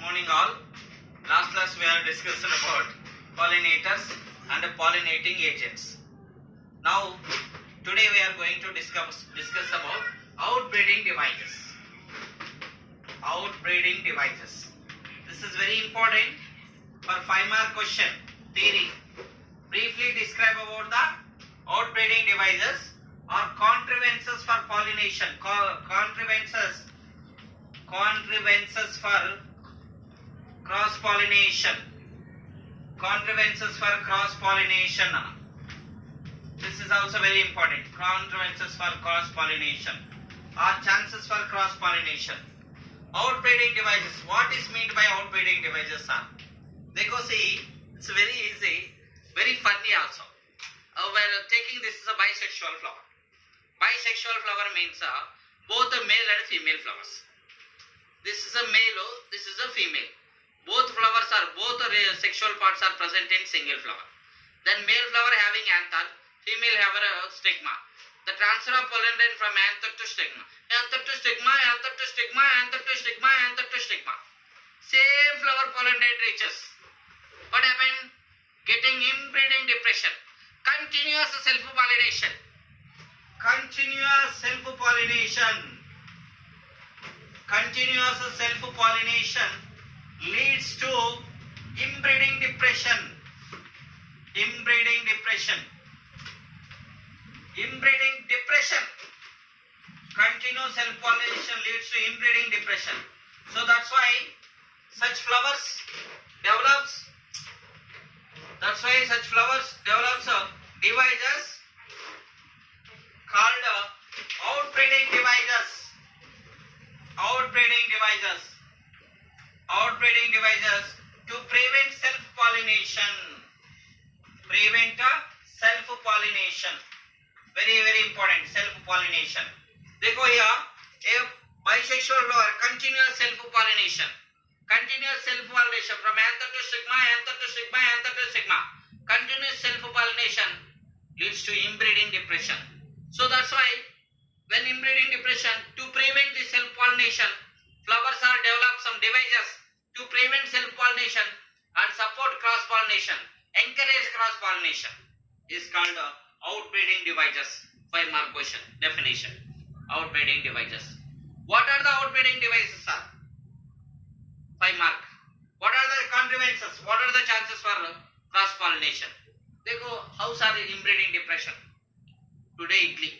morning all. Last class we have discussed about pollinators and pollinating agents. Now today we are going to discuss about outbreeding devices. Outbreeding devices. This is very important for 5-mark question. Theory. Briefly describe about the outbreeding devices or contrivances for pollination. Contrivances for cross-pollination. Contrivances for cross-pollination. This is also very important. Contrivances for cross-pollination or chances for cross-pollination. Outbreeding devices. What is meant by outbreeding devices? देखो see, it's very easy, very funny also. We're taking this is a bisexual flower. Bisexual flower means both a male and female flowers. This is a male, this is a female. Both flowers are, both sexual parts are present in single flower. Then male flower having anther, female have a stigma. The transfer of pollen from anther to stigma. Anther to stigma, anther to stigma, anther to stigma, anther to stigma. Same flower pollen reaches. What happened? Getting inbreeding depression. Continuous self-pollination. Continuous self-pollination. Continuous self-pollination leads to inbreeding depression. Inbreeding depression. Inbreeding depression. Continuous self-pollination leads to inbreeding depression. So that's why such flowers develops. That's why such flowers develops devices called outbreeding devices. Outbreeding devices. Outbreeding devices to prevent self-pollination. Prevent self-pollination. Very, very important. Self-pollination. देखो here, a bisexual flower, continuous self-pollination. Continuous self-pollination from anther to stigma, anther to stigma, anther to stigma. Continuous self-pollination leads to inbreeding depression. So that's why when inbreeding depression, to prevent the self-pollination, flowers are developed some devices to prevent self-pollination and support cross-pollination, encourage cross-pollination. Is called outbreeding devices. 5-mark question. Definition. Outbreeding devices. What are the outbreeding devices, sir? 5-mark. What are the contrivances? What are the chances for cross-pollination? देखो, hows are inbreeding depression? Today idli,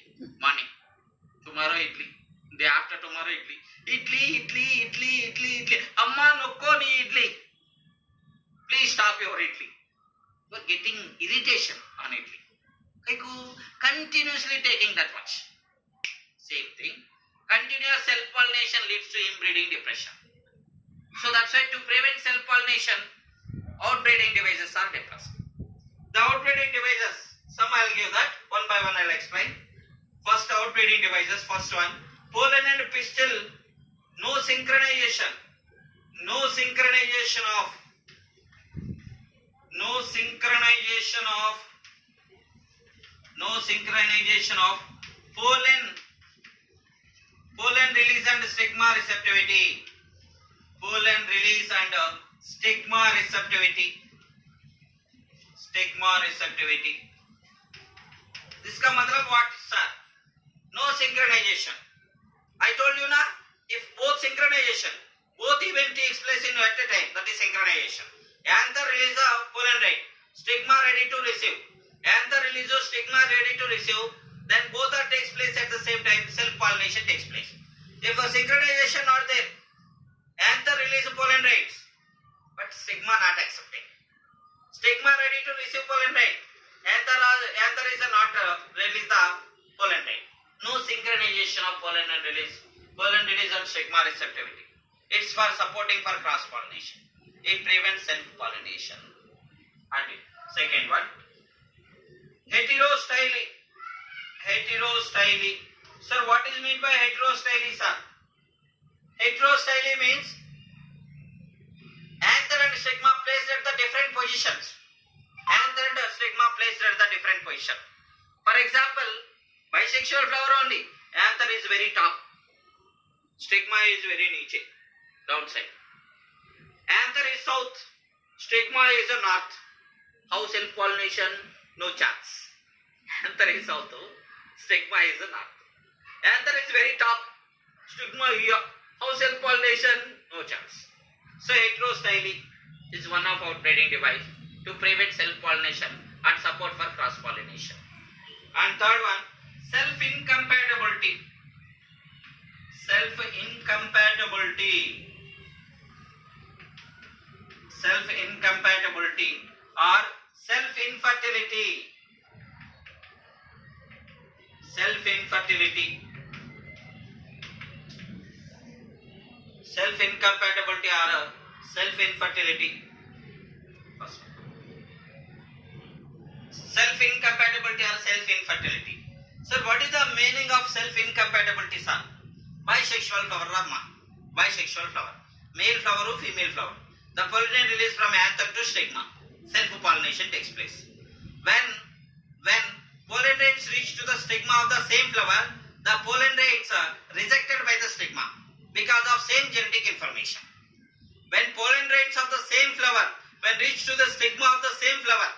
morning. Tomorrow idli. Day after tomorrow idli. Idli. Amma nokko ni idli. Please stop your idli. You are getting irritation on idli. Continuously taking that much. Same thing. Continuous self-pollination leads to inbreeding depression. So that's why to prevent self-pollination, outbreeding devices are depressed. The outbreeding devices, some I'll give that, one by one I'll explain. First outbreeding devices, first one, pollen and pistil, no synchronization of pollen release and stigma receptivity. Pollen release and stigma receptivity. इसका मतलब what, sir? No synchronization. I told you na, if both event takes place in at a time, that is synchronization. Anther release of pollen rate, stigma ready to receive. Anther release of stigma ready to receive, then both are takes place at the same time, self-pollination takes place. If a synchronization not there, anther release pollen rates, but stigma not accepting. Stigma ready to receive pollen rate, anther is not release the pollen rate. No synchronization of pollen release and stigma receptivity. It's for supporting for cross-pollination. It prevents self-pollination. And second one, heterostyly. Sir, what is meant by heterostyly, sir? Heterostyly means anther and stigma placed at the different positions. Anther and stigma placed at the different position. For example, bisexual flower only. Anther is very top. Stigma is very niche, downside. south, stigma is a north. How self-pollination? No chance. Anther is south, stigma is a north. Anther is very top, stigma here. How self-pollination? No chance. So heterostyle is one of outbreeding device to prevent self-pollination and support for cross-pollination. And third one, self-incompatibility. Self-incompatibility. Self-incompatibility or self-infertility. Self-infertility. Self-incompatibility or self-infertility. Self-incompatibility or self-infertility. Sir, what is the meaning of self-incompatibility, sir? Bisexual flower, Rama. Bisexual flower. Male flower or female flower. The pollen release from anther to stigma. Self-pollination takes place. When pollen grains reach to the stigma of the same flower, the pollen grains are rejected by the stigma because of same genetic information. When pollen grains of the same flower, when reach to the stigma of the same flower,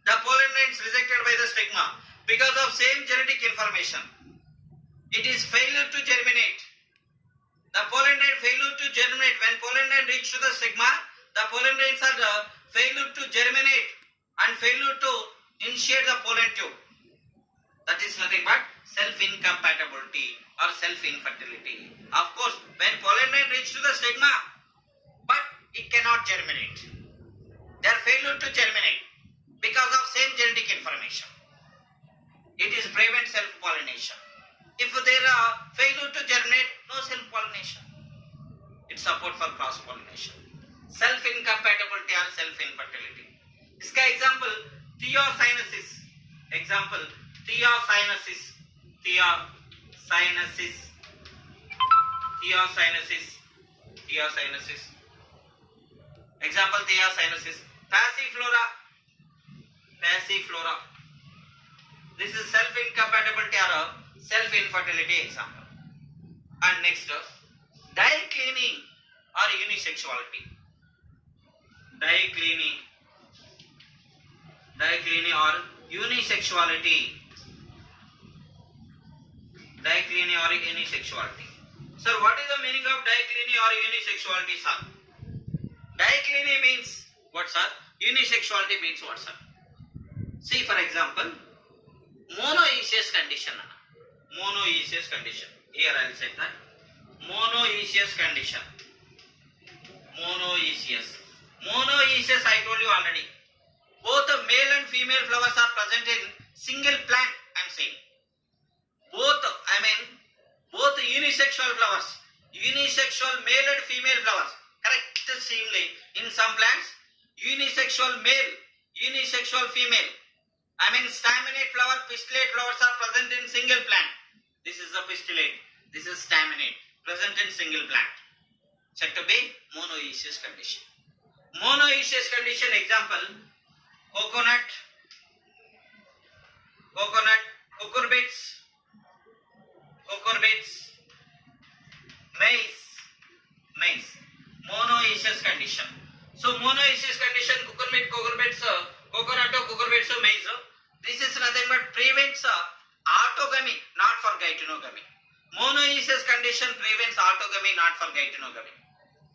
the pollen grains rejected by the stigma because of same genetic information. It is failure to germinate. The pollen grain failure to germinate. When pollen grain reach to the stigma, the pollen grains are failure to germinate and failure to initiate the pollen tube. That is nothing but self-incompatibility or self-infertility. Of course, when pollen grain reach to the stigma, but it cannot germinate. They are failure to germinate because of same genetic information. It is prevent self-pollination. If there are failure to germinate, no self-pollination. It support for cross-pollination. Self-incompatibility or self-infertility. इसका example theocynesis. Example theocynesis. Theocynesis. Theocynesis. Theocynesis. Example theocynesis. Passiflora. Passiflora. This is self-incompatibility or self-infertility example. And next, dicleaning or unisexuality. Dicleaning or unisexuality. Dicleaning or unisexuality. Sir, what is the meaning of dicleaning or unisexuality, sir? Dicleaning means what, sir? Unisexuality means what, sir? See, for example, monoecious condition. Monoecious condition. Here I will say that. Monoecious condition. Monoecious. Monoecious, I told you already. Both the male and female flowers are present in single plant, I am saying. Both unisexual flowers. Unisexual male and female flowers. Correct, seemingly. In some plants, unisexual male, unisexual female. Staminate flower, pistillate flowers are present in single plant. This is the pistillate. This is staminate, present in single plant. Said to be monoecious condition. Monoecious condition example, coconut, cucurbits, maize. Monoecious condition. So monoecious condition, cucurbits, coconut, cucurbits, maize. This is nothing but prevents autogamy, not for geitonogamy. Monoecious condition prevents autogamy, not for geitonogamy.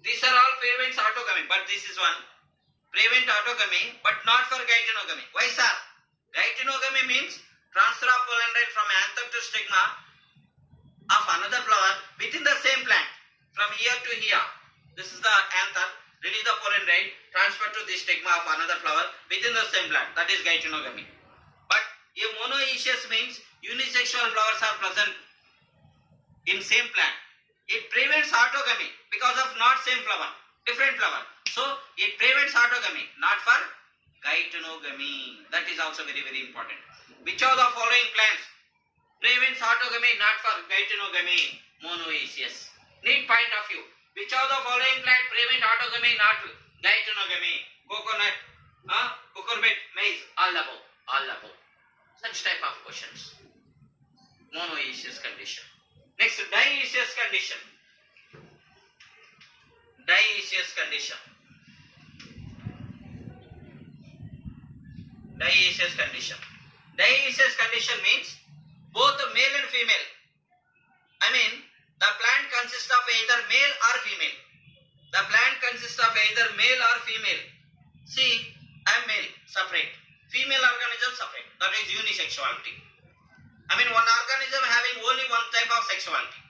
These are all prevents autogamy, but this is one. Prevent autogamy, but not for geitonogamy. Why, sir? Geitonogamy means transfer of pollen grain from anther to stigma of another flower within the same plant. From here to here. This is the anther. Release the pollen grain, transfer to the stigma of another flower within the same plant. That is geitonogamy. But a monoecious means unisexual flowers are present in same plant. It prevents autogamy because of not same flower, different flower. So it prevents autogamy, not for geitonogamy. That is also very, very important. Which of the following plants prevents autogamy, not for geitonogamy? Monoecious. Neat point of view. Which of the following plant prevent autogamy, not geitonogamy? Coconut, cucurbit, maize, all above. Such type of questions. Monoecious condition. Next, dioecious condition. Dioecious condition. Dioecious condition. Dioecious condition means both male and female. I mean, the plant consists of either male or female. The plant consists of either male or female. See, I am male, separate. Female organism separate. That is unisexuality. I mean, one organism having only one type of sexuality.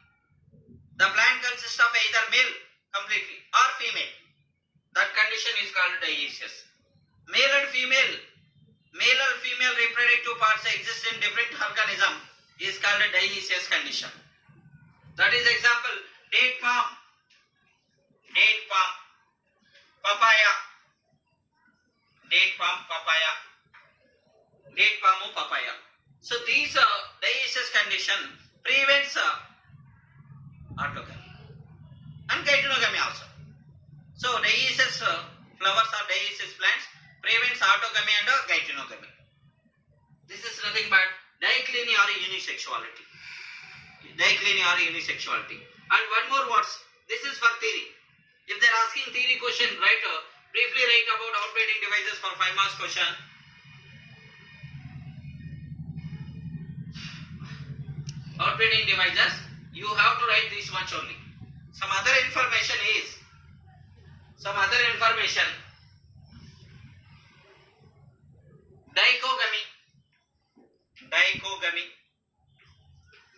The plant consists of either male completely or female. That condition is called dioecious. Male and female reproductive parts exist in different organism is called a dioecious condition. That is example, date palm, papaya, date palm, papaya. So these dioecious condition prevents autogamy and geitonogamy also. So dioecious flowers or dioecious plants prevents autogamy and geitonogamy. This is nothing but dicliny or unisexuality. And one more words. This is for theory. If they are asking theory question, briefly write about outbreeding devices for 5 marks question. Outbreeding devices, you have to write this much only. Some other information.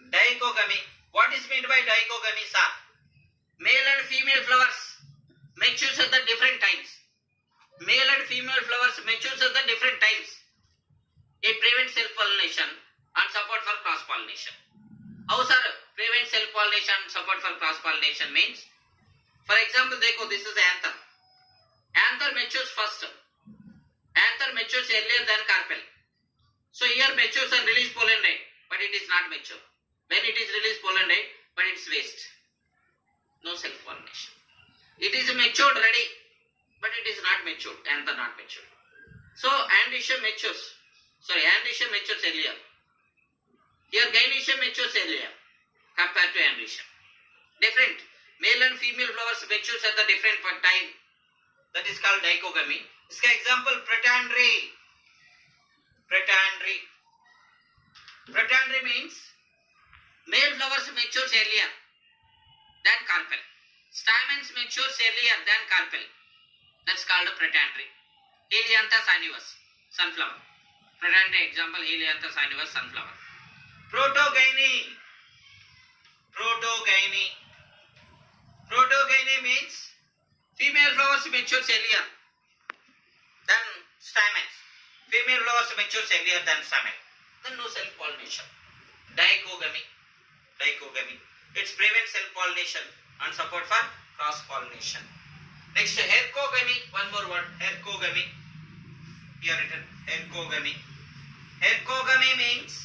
Dichogamy. What is meant by dichogamy, sir? Male and female flowers matures at the different times. It prevents self-pollination and support for cross-pollination. How, sir? Prevent self-pollination and support for cross-pollination means, for example, this is anther. Anther matures first. Anther matures earlier than carpel. So here matures and release pollen rate, but it is not mature. When it is released pollen rate, but it's waste. No self-pollination. It is matured ready, but it is not matured. Anther not matured. So androecium matures earlier. Here gynoecium matures earlier compared to androecium. Different. Male and female flowers matures at the different time. That is called dichogamy. इसका example Pratandry means male flowers matures earlier than carpel. Stamens matures earlier than carpel. That's called Pratandry. Helianthus annivus, sunflower. Pratandry example, Helianthus annivus, sunflower. Protogyny means female flowers matures earlier than stamens. Female flowers matures earlier than stamen. Then no self-pollination. Dichogamy. It prevents self-pollination and support for cross-pollination. Next, hercogamy. One more word, hercogamy. Here written, hercogamy. Hercogamy means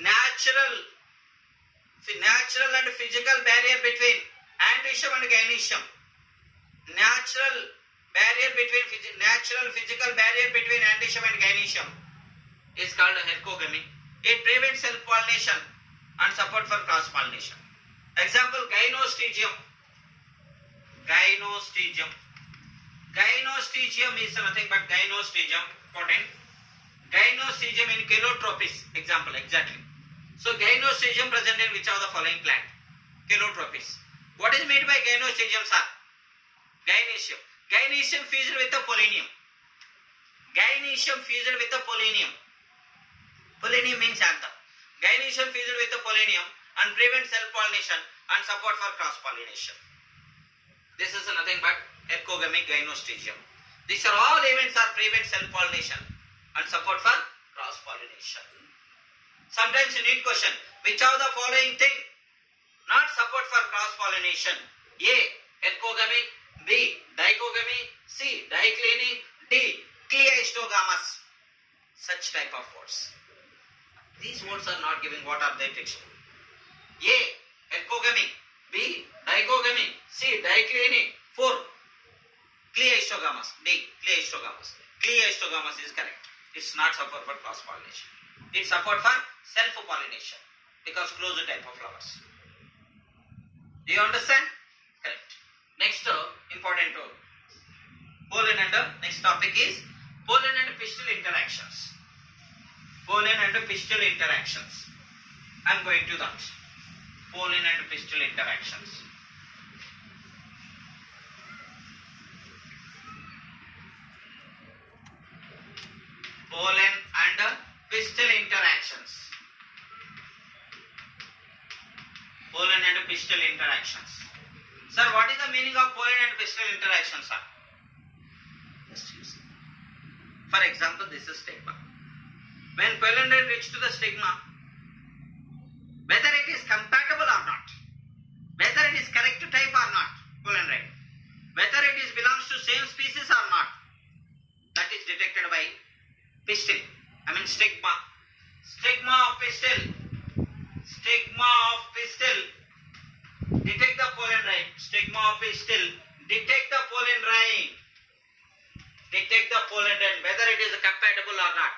natural and physical barrier between androecium and gynoecium. Natural physical barrier between androecium and gynoecium is called hercogamy. It prevents self-pollination and support for cross-pollination. Example, gynostegium. Gynostegium is nothing but gynostegium. Important. Gynostegium in Calotropis. Example, exactly. So gynostegium present in which of the following plant? Calotropis. What is meant by gynostegium, sir? Gynoecium fused with the polonium. Polonium means anther. Gynoecium fused with the polonium and prevents self-pollination and support for cross-pollination. This is nothing but hercogamy, gynostegium. These are all events that prevent self-pollination and support for cross-pollination. Sometimes you need question, which of the following thing not support for cross-pollination? A. Hercogamy. B. Dichogamy. C. Dicliny. D. Cleistogamous. Such type of words. These words are not giving what are their texture. A. Hercogamy. B. Dichogamy. C. Dicliny. 4. Cleistogamous. D. Cleistogamous. Cleistogamous is correct. It's not support for cross-pollination. It's support for self-pollination because closed type of flowers. Do you understand? Correct. Next important pollen and next topic is Pollen and pistil interactions. Pollen and pistil interactions. I am going to that. Pollen and pistil interactions. Pollen and pistil interactions. Pollen and pistil interactions. Sir, what is the meaning of pollen and pistil interactions, sir? Just use. For example, this is stigma. When pollen grain reach to the stigma, whether it is compatible or not, whether it is correct type or not, pollen grain, whether it is belongs to same species or not, that is detected by pistil. I mean stigma. Stigma of pistil. Stigma of pistil. Detect the pollen grain. Stigma of pistil. Detect the pollen grain. Detect the pollen grain. Whether it is compatible or not.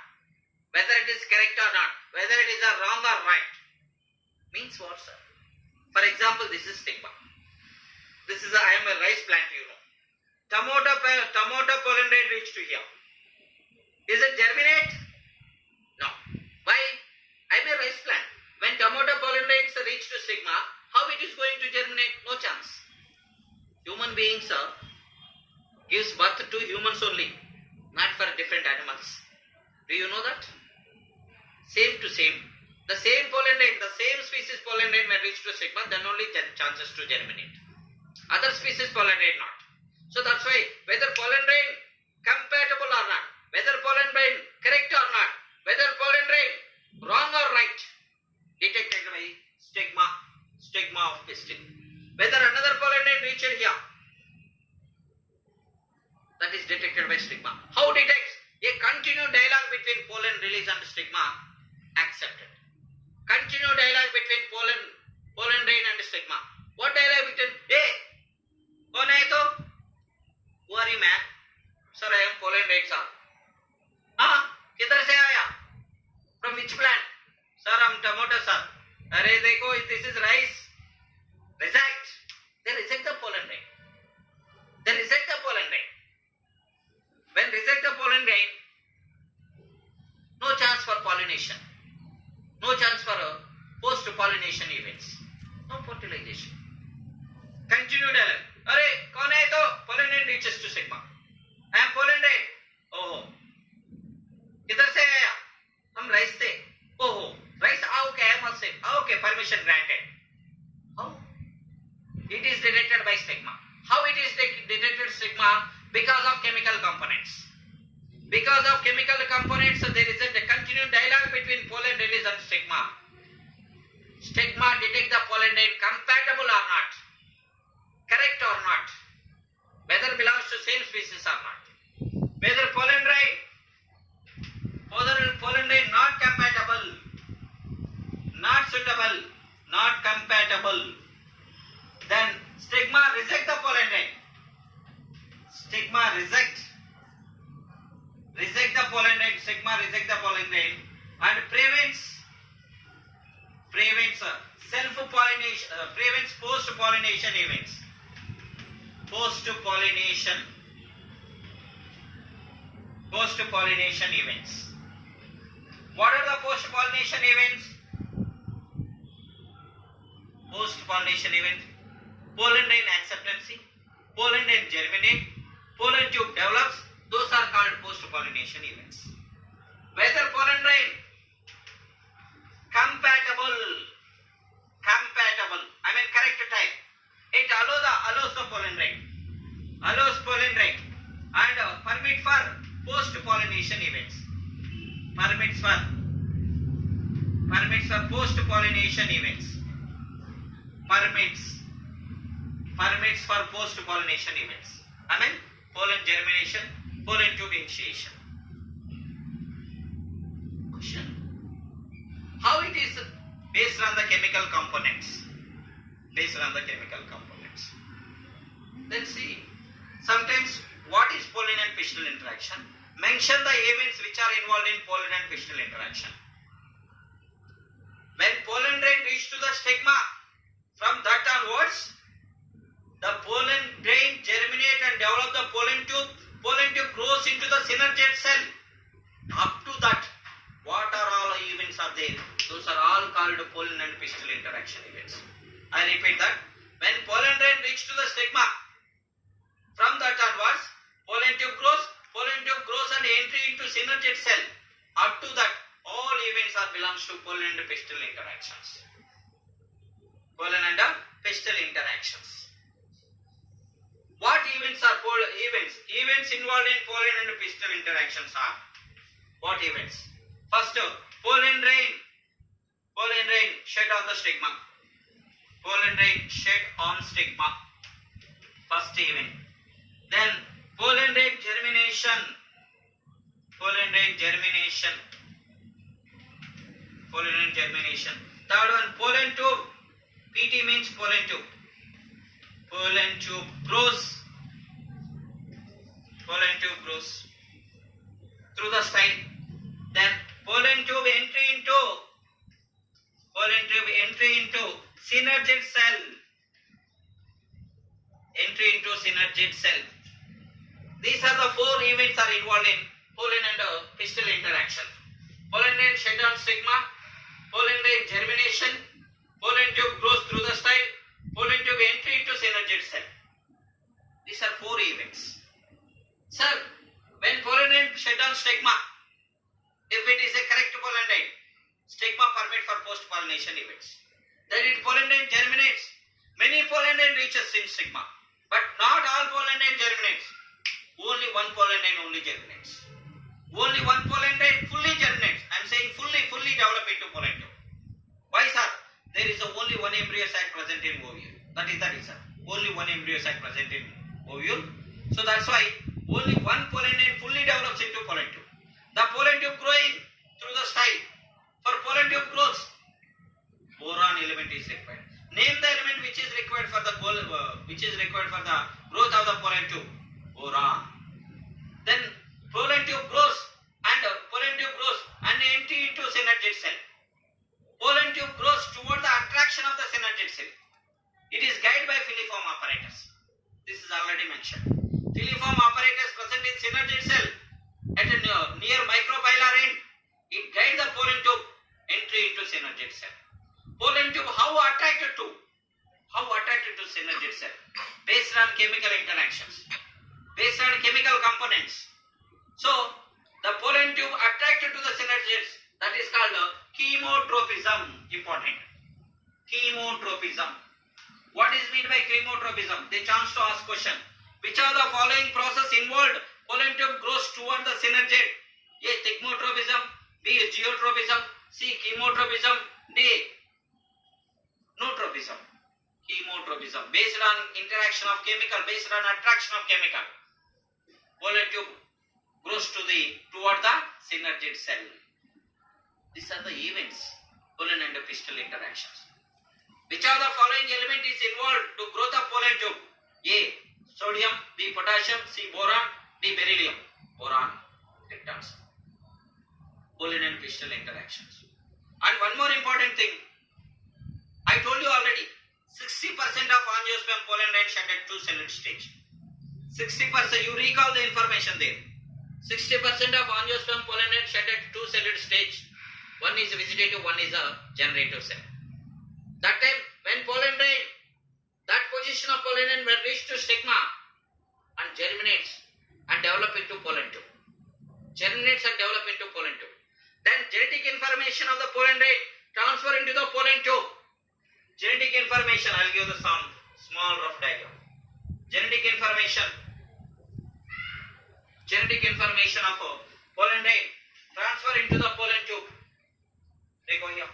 Whether it is correct or not. Whether it is a wrong or right. Means what, sir? For example, this is stigma. This is I am a rice plant, you know. Tomato pollen grain reached to here. Is it germinate? No. Why? I am a rice plant. When tomato pollen grains reach to stigma, how it is going to germinate? No chance. Human beings gives birth to humans only, not for different animals. Do you know that? Same to same. The same pollen grain, the same species pollen grain when reach to stigma, then only chances to germinate. Other species pollen grain not. So that's why whether pollen grain compatible or not, whether pollen grain correct or not, whether pollen grain wrong or right, detected by stigma of pistil. Whether another pollen grain reached here, that is detected by stigma. How detects? A continued dialogue between pollen release and stigma accepted. Continued dialogue between pollen grain and stigma. What dialogue between? Hey, कौन है तो? Who are you, man? Sir, I am pollen grain, sir. हाँ, किधर से आया? From which plant? Sir, I'm tomato, sir. अरे देखो, this is rice. Reject. They reject the pollen grain. They reject the pollen grain. When reject the pollen grain, no chance for pollination. No chance for post-pollination events. No fertilization. Continue dialogue. अरे कौन है तो? Pollen grain reaches to stigma. I am pollen grain. ओहो. किधर से आया? हम rice थे. ओहो. Rice okay, I must say. Okay, permission granted. How? It is detected by stigma. How it is detected stigma? Because of chemical components. Because of chemical components, there is a continued dialogue between pollen release and stigma. Stigma detect the pollen grain compatible or not, correct or not, whether belongs to same species or not. Whether pollen grain not compatible, not suitable, not compatible, then stigma reject the pollen grain. Stigma reject the pollen grain. Stigma reject the pollen grain and prevents self-pollination, prevents post-pollination events. Post-pollination events. What are the post-pollination events? Post-pollination event. Pollen grain acceptance, pollen grain germinate, pollen tube develops. Those are called post-pollination events. Whether pollen grain compatible, I mean correct type, it allows the pollen grain, and permit for post-pollination events. Permits for post-pollination events. Permits for post-pollination events. I mean pollen germination, pollen tube initiation. Question. How it is based on the chemical components? Then see, sometimes what is pollen and pistil interaction? Mention the events which are involved in pollen and pistil interaction. When pollen grain reach to the stigma, from that onwards, the pollen grain germinate and develop the pollen tube. Pollen tube grows into to the synergid cell, up to that, what are all events are there? Those are all called pollen and pistil interaction events. I repeat that. When pollen grain reach to the stigma, from that onwards, pollen tube grows and entry into synergid cell. Up to that, all events are belongs to pollen and pistil interactions. Pollen and pistil interactions. What events are events? Events involved in pollen and pistil interactions are what events? First, pollen rain. Pollen rain shed on the stigma. Pollen rain shed on stigma. First event. Then pollen rain germination. Pollen rain germination. Pollen rain germination. Third one, pollen tube. PT means pollen tube. Pollen tube grows. Pollen tube grows through the style. Then pollen tube entry into synergid cell. Entry into synergid cell. These are the four events are involved in pollen and pistil interaction. Pollen grain shed on stigma. Pollen grain germination. Pollen tube grows through the style. Pollen tube entry into synergid cell. These are four events. Sir, when pollen grain shed on stigma, if it is a correct pollen grain, stigma permit for post-pollination events. Then it pollen grain germinates. Many pollen grain reaches in stigma, but not all pollen grain germinates. Only one pollen grain only germinates. Only one pollen grain fully germinates. I am saying fully develop into pollen tube. Why, sir? There is only one embryo sac present in ovule. That is sir. Only one embryo sac present in ovule. So that's why only one pollen grain fully develops into pollen tube. The pollen tube growing through the style. For pollen tube growth, boron element is required. Name the element which is required for the growth of the pollen tube. Boron. Then pollen tube grows and entry into synergid cell. Pollen tube grows toward the attraction of the synergid cell. It is guided by filiform apparatus. This is already mentioned. Filiform apparatus present in synergid cell at a near micropylar end. It guides the pollen tube entry into synergid cell. Pollen tube how attracted to synergid cell? Based on chemical interactions, based on chemical components. So the pollen tube attracted to the synergids, that is called chemotropism. Important. Chemotropism. What is meant by chemotropism? They chance to ask question. Which of the following process involved pollen tube grows toward the synergid? A. Thigmotropism. B. Geotropism. C. Chemotropism. D. Nootropism. Chemotropism. Based on interaction of chemical, based on attraction of chemical, pollen tube grows toward the synergid cell. These are the events, pollen and pistil interactions. Which of the following element is involved to growth of pollen tube? A. Sodium. B. Potassium. C. Boron. D. Beryllium. Boron. Correct answer. Pollen and pistil interactions. And one more important thing, I told you already, 60% of angiosperm pollen grain shed at two-celled stage. 60%, you recall the information there. 60% of angiosperm pollen grain shed at two-celled stage. One is vegetative, one is a generative cell. That time, when pollen grain, that position of pollen grain will reach to stigma and germinates and develop into pollen tube. Germinates and develop into pollen tube. Then genetic information of the pollen grain transfer into the pollen tube. Genetic information, I will give the some small rough diagram. Genetic information of pollen grain transfer into the pollen tube. Take here.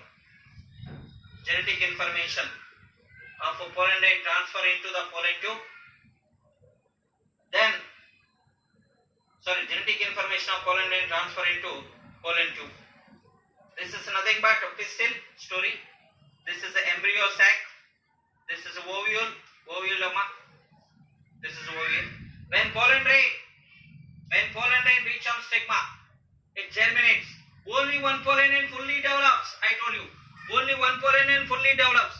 Genetic information of pollen grain transfer into the pollen tube. Then, genetic information of pollen grain transfer into pollen tube. This is nothing but a pistil story. This is the embryo sac. This is ovule, ovuloma. This is ovule. When pollen grain reach on stigma, it germinates. Only one pollen grain fully develops. I told you, only one pollen grain fully develops,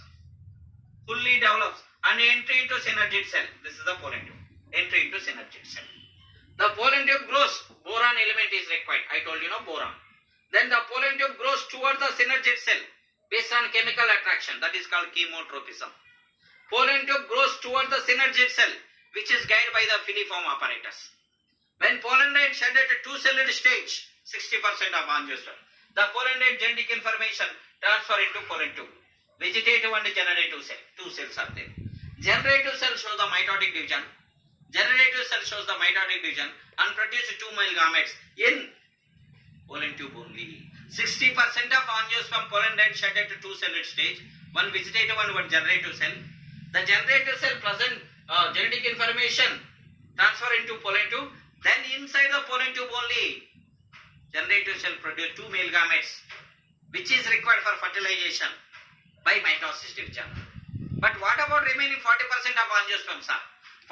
and entry into synergid cell. This is the pollen tube. Entry into synergid cell. The pollen tube grows, boron element is required. I told you no boron. Then the pollen tube grows towards the synergid cell based on chemical attraction, that is called chemotropism. Pollen tube grows towards the synergid cell which is guided by the filiform apparatus. When pollen grain shed at a two-celled stage, 60% of angiosperm, the pollen grain genetic information transfer into pollen tube. Vegetative and generative cell, two cells are there. Generative cell shows the mitotic division. Generative cell shows the mitotic division and produces two male gametes in pollen tube only. 60% of angiosperm pollen grain shed at a two-celled stage, one vegetative and one generative cell. The generative cell present genetic information transfer into pollen tube. Then inside the pollen tube only, generative cell produce two male gametes which is required for fertilization by mitosis division. But what about remaining 40% of angiosperms?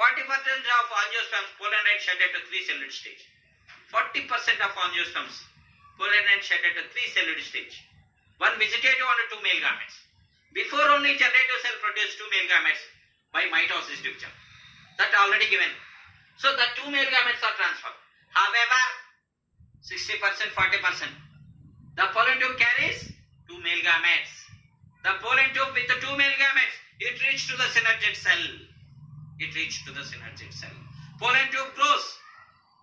40% of angiosperms pollen grain shed at a three-celled stage. 40% of angiosperms pollen grain shed at a three-celled stage. One vegetative and two male gametes. Before only generative cell produce two male gametes by mitosis division. That already given. So the two male gametes are transferred. However, 60%, 40%. The pollen tube carries two male gametes. The pollen tube with the two male gametes, it reaches to the synergid cell. It reaches to the synergid cell. Pollen tube grows.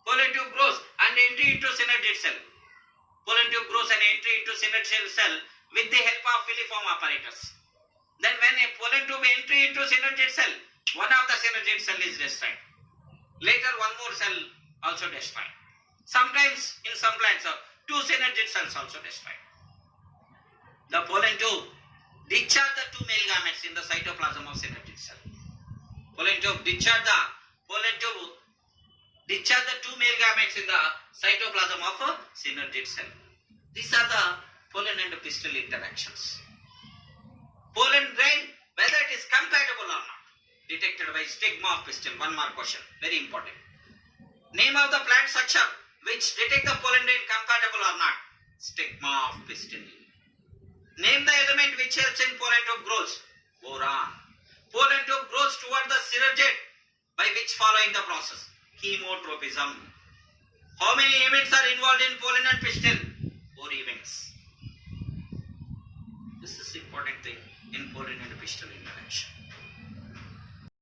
Pollen tube grows and entry into synergid cell. Pollen tube grows and entry into synergid cell with the help of filiform apparatus. Then when a pollen tube entry into synergid cell, one of the synergid cell is destroyed. Later one more cell also destroyed. Sometimes in some plants, two synergid cells also destroyed. The pollen tube discharge the two male gametes in the cytoplasm of synergid cell. Pollen tube discharge the two male gametes in the cytoplasm of a synergid cell. These are the pollen and pistil interactions. Pollen grain, whether it is compatible or not, detected by stigma of pistil. One more question, very important. Name of the plant structure which detect the pollen grain compatible or not. Stigma of pistil. Name the element which helps in pollen tube grows. Boron. Pollen tube grows toward the synergid by which following the process. Chemotropism. How many events are involved in pollen and pistil? 4 events. This is important thing in pollen and pistil interaction.